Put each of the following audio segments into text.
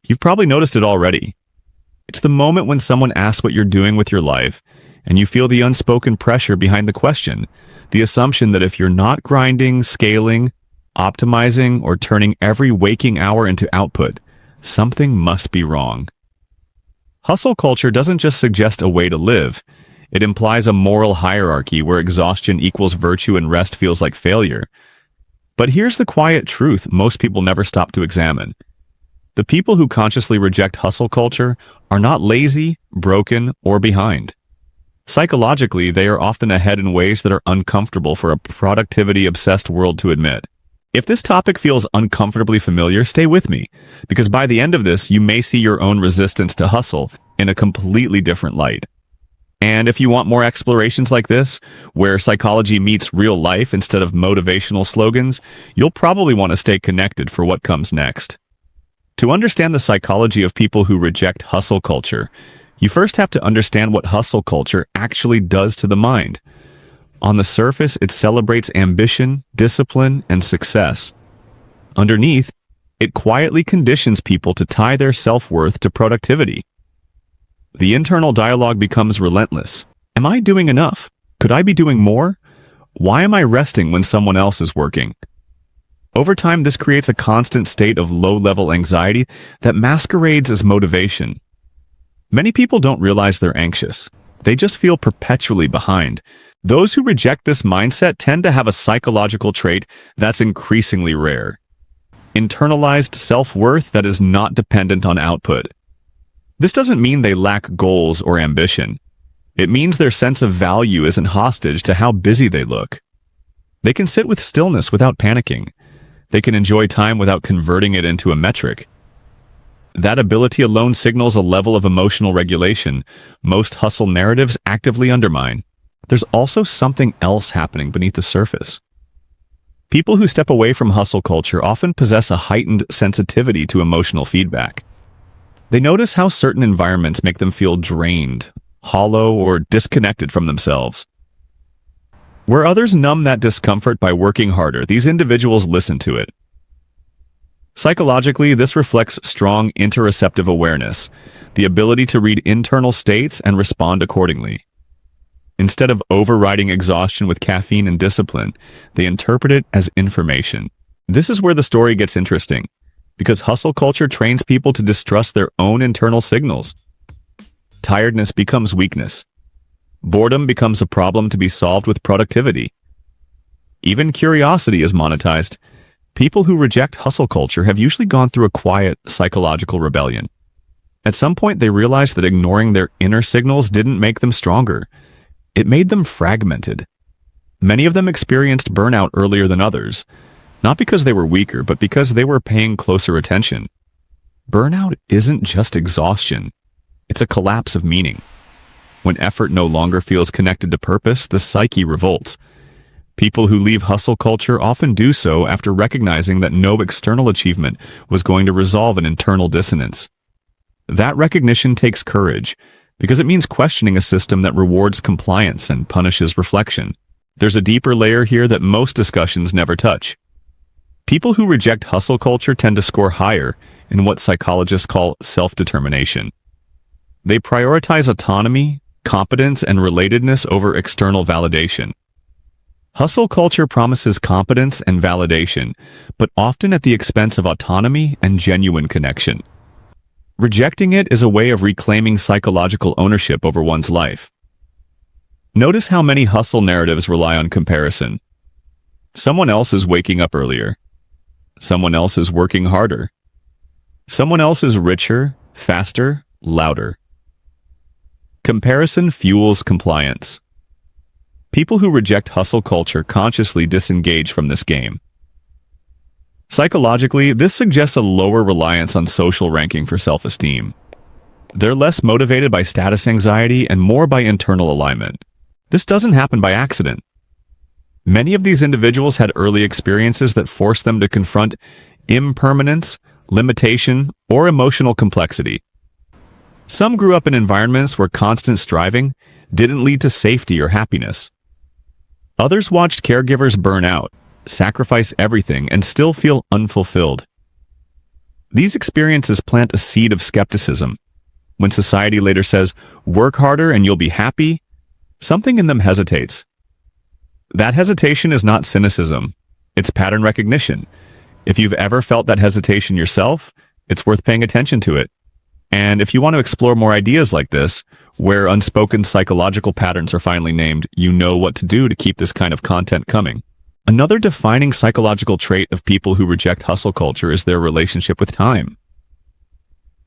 You've probably noticed it already. It's the moment when someone asks what you're doing with your life, and you feel the unspoken pressure behind the question, the assumption that if you're not grinding, scaling, optimizing, or turning every waking hour into output, something must be wrong. Hustle culture doesn't just suggest a way to live. It implies a moral hierarchy where exhaustion equals virtue and rest feels like failure. But here's the quiet truth most people never stop to examine. The people who consciously reject hustle culture are not lazy, broken, or behind. Psychologically, they are often ahead in ways that are uncomfortable for a productivity-obsessed world to admit. If this topic feels uncomfortably familiar, stay with me, because by the end of this, you may see your own resistance to hustle in a completely different light. And if you want more explorations like this, where psychology meets real life instead of motivational slogans, you'll probably want to stay connected for what comes next. To understand the psychology of people who reject hustle culture, you first have to understand what hustle culture actually does to the mind. On the surface, it celebrates ambition, discipline, and success. Underneath, it quietly conditions people to tie their self-worth to productivity. The internal dialogue becomes relentless. Am I doing enough? Could I be doing more? Why am I resting when someone else is working? Over time, this creates a constant state of low-level anxiety that masquerades as motivation. Many people don't realize they're anxious. They just feel perpetually behind. Those who reject this mindset tend to have a psychological trait that's increasingly rare: internalized self-worth that is not dependent on output. This doesn't mean they lack goals or ambition. It means their sense of value isn't hostage to how busy they look. They can sit with stillness without panicking. They can enjoy time without converting it into a metric. That ability alone signals a level of emotional regulation most hustle narratives actively undermine. There's also something else happening beneath the surface. People who step away from hustle culture often possess a heightened sensitivity to emotional feedback. They notice how certain environments make them feel drained, hollow, or disconnected from themselves. Where others numb that discomfort by working harder, these individuals listen to it. Psychologically, this reflects strong interoceptive awareness, the ability to read internal states and respond accordingly. Instead of overriding exhaustion with caffeine and discipline, they interpret it as information. This is where the story gets interesting, because hustle culture trains people to distrust their own internal signals. Tiredness becomes weakness. Boredom becomes a problem to be solved with productivity. Even curiosity is monetized. People who reject hustle culture have usually gone through a quiet psychological rebellion. At some point, they realized that ignoring their inner signals didn't make them stronger. It made them fragmented. Many of them experienced burnout earlier than others, not because they were weaker, but because they were paying closer attention. Burnout isn't just exhaustion. It's a collapse of meaning. When effort no longer feels connected to purpose, the psyche revolts. People who leave hustle culture often do so after recognizing that no external achievement was going to resolve an internal dissonance. That recognition takes courage, because it means questioning a system that rewards compliance and punishes reflection. There's a deeper layer here that most discussions never touch. People who reject hustle culture tend to score higher in what psychologists call self-determination. They prioritize autonomy, competence, and relatedness over external validation. Hustle culture promises competence and validation, but often at the expense of autonomy and genuine connection. Rejecting it is a way of reclaiming psychological ownership over one's life. Notice how many hustle narratives rely on comparison. Someone else is waking up earlier. Someone else is working harder. Someone else is richer, faster, louder. Comparison fuels compliance. People who reject hustle culture consciously disengage from this game. Psychologically, this suggests a lower reliance on social ranking for self-esteem. They're less motivated by status anxiety and more by internal alignment. This doesn't happen by accident. Many of these individuals had early experiences that forced them to confront impermanence, limitation, or emotional complexity. Some grew up in environments where constant striving didn't lead to safety or happiness. Others watched caregivers burn out, sacrifice everything, and still feel unfulfilled. These experiences plant a seed of skepticism. When society later says, "Work harder and you'll be happy," something in them hesitates. That hesitation is not cynicism. It's pattern recognition. If you've ever felt that hesitation yourself, it's worth paying attention to it. And if you want to explore more ideas like this, where unspoken psychological patterns are finally named, you know what to do to keep this kind of content coming. Another defining psychological trait of people who reject hustle culture is their relationship with time.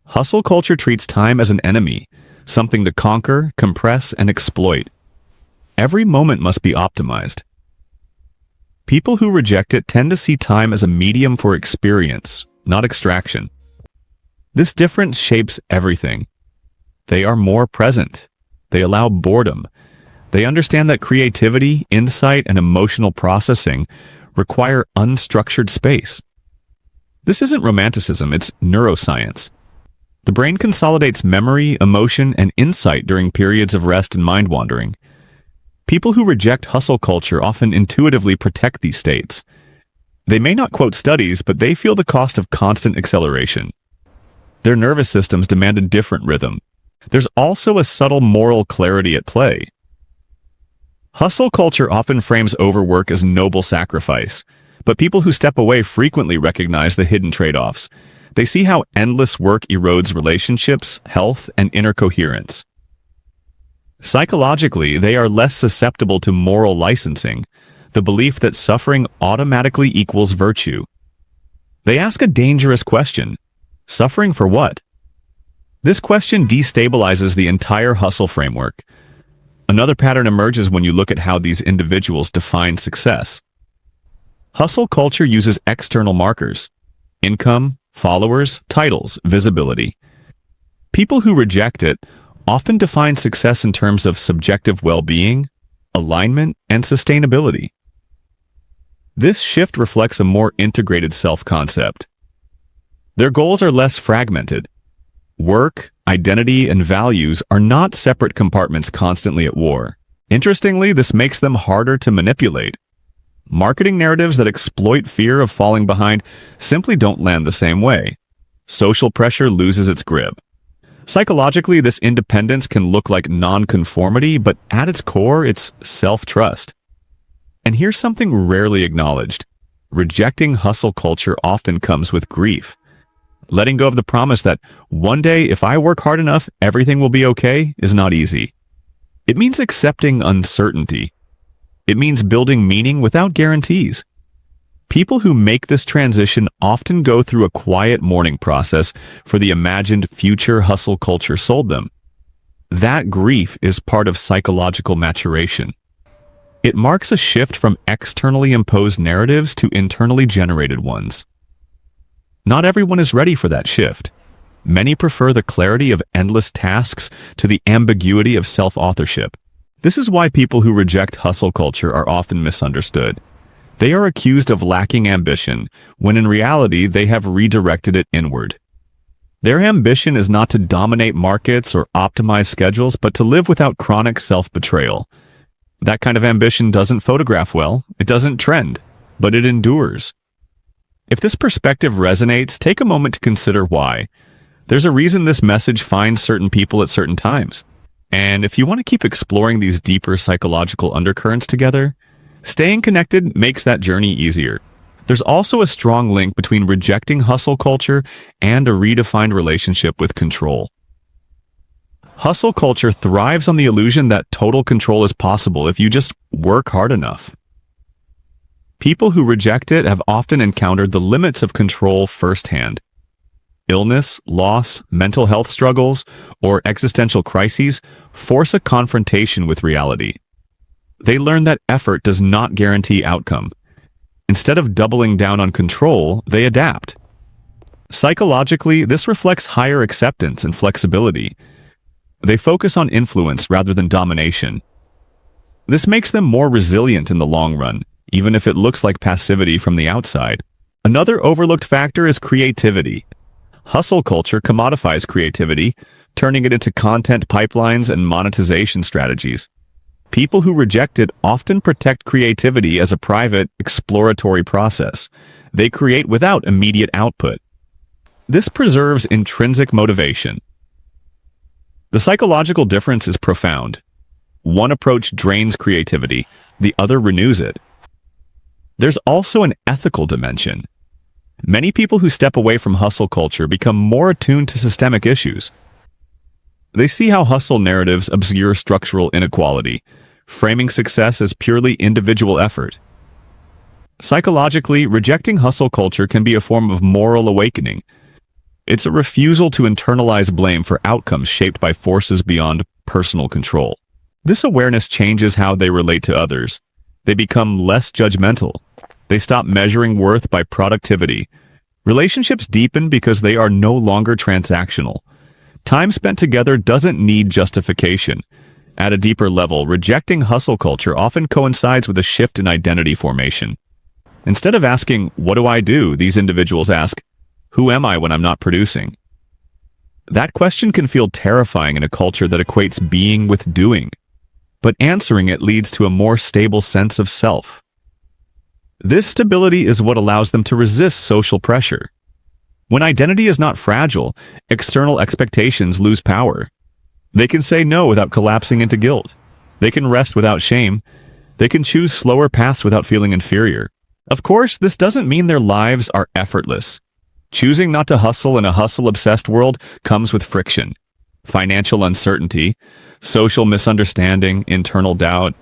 Hustle culture treats time as an enemy, something to conquer, compress, and exploit. Every moment must be optimized. People who reject it tend to see time as a medium for experience, not extraction. This difference shapes everything. They are more present. They allow boredom. They understand that creativity, insight, and emotional processing require unstructured space. This isn't romanticism, it's neuroscience. The brain consolidates memory, emotion, and insight during periods of rest and mind wandering. People who reject hustle culture often intuitively protect these states. They may not quote studies, but they feel the cost of constant acceleration. Their nervous systems demand a different rhythm. There's also a subtle moral clarity at play. Hustle culture often frames overwork as noble sacrifice, but people who step away frequently recognize the hidden trade-offs. They see how endless work erodes relationships, health, and inner coherence. Psychologically, they are less susceptible to moral licensing, the belief that suffering automatically equals virtue. They ask a dangerous question: suffering for what? This question destabilizes the entire hustle framework. Another pattern emerges when you look at how these individuals define success. Hustle culture uses external markers: income, followers, titles, visibility. People who reject it often define success in terms of subjective well-being, alignment, and sustainability. This shift reflects a more integrated self-concept. Their goals are less fragmented. Work, identity, and values are not separate compartments constantly at war. Interestingly, this makes them harder to manipulate. Marketing narratives that exploit fear of falling behind simply don't land the same way. Social pressure loses its grip. Psychologically, this independence can look like nonconformity, but at its core, it's self-trust. And here's something rarely acknowledged. Rejecting hustle culture often comes with grief. Letting go of the promise that one day, if I work hard enough, everything will be okay is not easy. It means accepting uncertainty. It means building meaning without guarantees. People who make this transition often go through a quiet mourning process for the imagined future hustle culture sold them. That grief is part of psychological maturation. It marks a shift from externally imposed narratives to internally generated ones. Not everyone is ready for that shift. Many prefer the clarity of endless tasks to the ambiguity of self-authorship. This is why people who reject hustle culture are often misunderstood. They are accused of lacking ambition, when in reality they have redirected it inward. Their ambition is not to dominate markets or optimize schedules, but to live without chronic self-betrayal. That kind of ambition doesn't photograph well, it doesn't trend, but it endures. If this perspective resonates, take a moment to consider why. There's a reason this message finds certain people at certain times. And if you want to keep exploring these deeper psychological undercurrents together, staying connected makes that journey easier. There's also a strong link between rejecting hustle culture and a redefined relationship with control. Hustle culture thrives on the illusion that total control is possible if you just work hard enough. People who reject it have often encountered the limits of control firsthand. Illness, loss, mental health struggles, or existential crises force a confrontation with reality. They learn that effort does not guarantee outcome. Instead of doubling down on control, they adapt. Psychologically, this reflects higher acceptance and flexibility. They focus on influence rather than domination. This makes them more resilient in the long run, even if it looks like passivity from the outside. Another overlooked factor is creativity. Hustle culture commodifies creativity, turning it into content pipelines and monetization strategies. People who reject it often protect creativity as a private, exploratory process. They create without immediate output. This preserves intrinsic motivation. The psychological difference is profound. One approach drains creativity, the other renews it. There's also an ethical dimension. Many people who step away from hustle culture become more attuned to systemic issues. They see how hustle narratives obscure structural inequality, framing success as purely individual effort. Psychologically, rejecting hustle culture can be a form of moral awakening. It's a refusal to internalize blame for outcomes shaped by forces beyond personal control. This awareness changes how they relate to others. They become less judgmental. They stop measuring worth by productivity. Relationships deepen because they are no longer transactional. Time spent together doesn't need justification. At a deeper level, rejecting hustle culture often coincides with a shift in identity formation. Instead of asking, "What do I do?" these individuals ask, "Who am I when I'm not producing?" That question can feel terrifying in a culture that equates being with doing, but answering it leads to a more stable sense of self. This stability is what allows them to resist social pressure. When identity is not fragile, external expectations lose power. They can say no without collapsing into guilt. They can rest without shame. They can choose slower paths without feeling inferior. Of course, this doesn't mean their lives are effortless. Choosing not to hustle in a hustle-obsessed world comes with friction, financial uncertainty, social misunderstanding, internal doubt.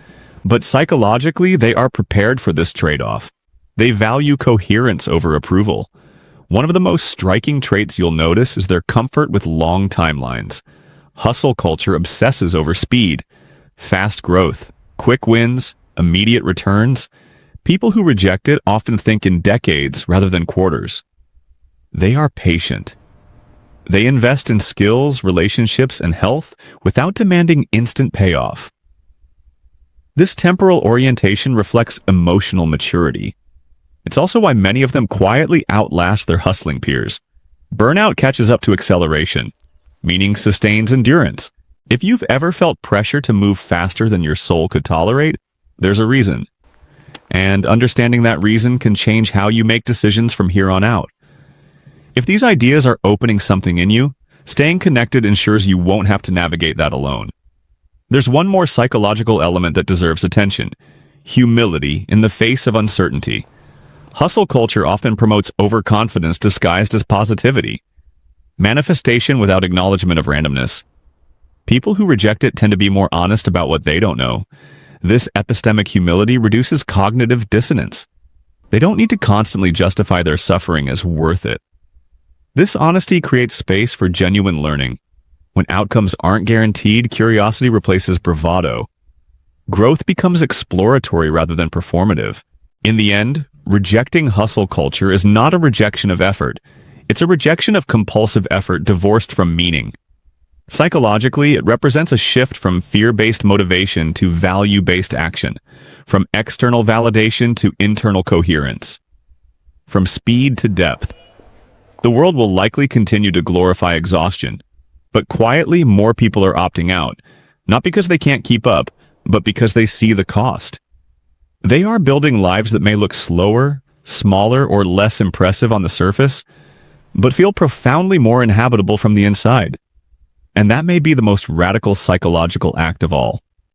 But psychologically, they are prepared for this trade-off. They value coherence over approval. One of the most striking traits you'll notice is their comfort with long timelines. Hustle culture obsesses over speed, fast growth, quick wins, immediate returns. People who reject it often think in decades rather than quarters. They are patient. They invest in skills, relationships, and health without demanding instant payoff. This temporal orientation reflects emotional maturity. It's also why many of them quietly outlast their hustling peers. Burnout catches up to acceleration, meaning sustains endurance. If you've ever felt pressure to move faster than your soul could tolerate, there's a reason. And understanding that reason can change how you make decisions from here on out. If these ideas are opening something in you, staying connected ensures you won't have to navigate that alone. There's one more psychological element that deserves attention: humility in the face of uncertainty. Hustle culture often promotes overconfidence disguised as positivity, manifestation without acknowledgement of randomness. People who reject it tend to be more honest about what they don't know. This epistemic humility reduces cognitive dissonance. They don't need to constantly justify their suffering as worth it. This honesty creates space for genuine learning. When outcomes aren't guaranteed, curiosity replaces bravado. Growth becomes exploratory rather than performative. In the end, rejecting hustle culture is not a rejection of effort. It's a rejection of compulsive effort divorced from meaning. Psychologically, it represents a shift from fear-based motivation to value-based action, from external validation to internal coherence, from speed to depth. The world will likely continue to glorify exhaustion, but quietly more people are opting out, not because they can't keep up, but because they see the cost. They are building lives that may look slower, smaller, or less impressive on the surface, but feel profoundly more inhabitable from the inside. And that may be the most radical psychological act of all.